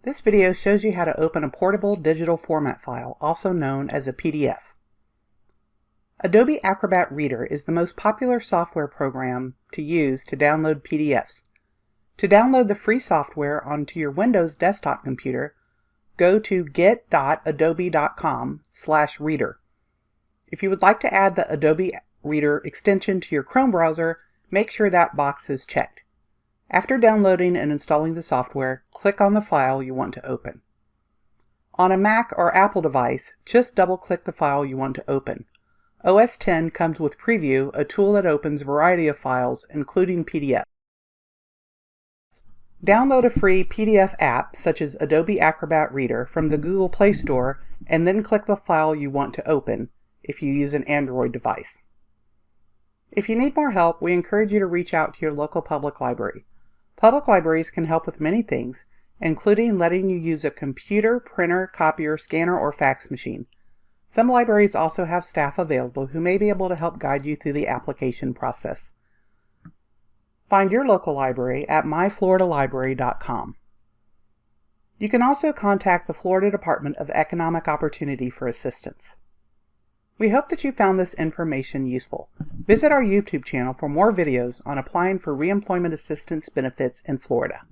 This video shows you how to open a portable digital format file, also known as a PDF. Adobe Acrobat Reader is the most popular software program to use to download PDFs. To download the free software onto your Windows desktop computer, go to get.adobe.com/reader. If you would like to add the Adobe Reader extension to your Chrome browser, make sure that box is checked. After downloading and installing the software, click on the file you want to open. On a Mac or Apple device, just double-click the file you want to open. OS X comes with Preview, a tool that opens a variety of files, including PDF. Download a free PDF app, such as Adobe Acrobat Reader, from the Google Play Store, and then click the file you want to open, if you use an Android device. If you need more help, we encourage you to reach out to your local public library. Public libraries can help with many things, including letting you use a computer, printer, copier, scanner, or fax machine. Some libraries also have staff available who may be able to help guide you through the application process. Find your local library at myfloridalibrary.com. You can also contact the Florida Department of Economic Opportunity for assistance. We hope that you found this information useful. Visit our YouTube channel for more videos on applying for reemployment assistance benefits in Florida.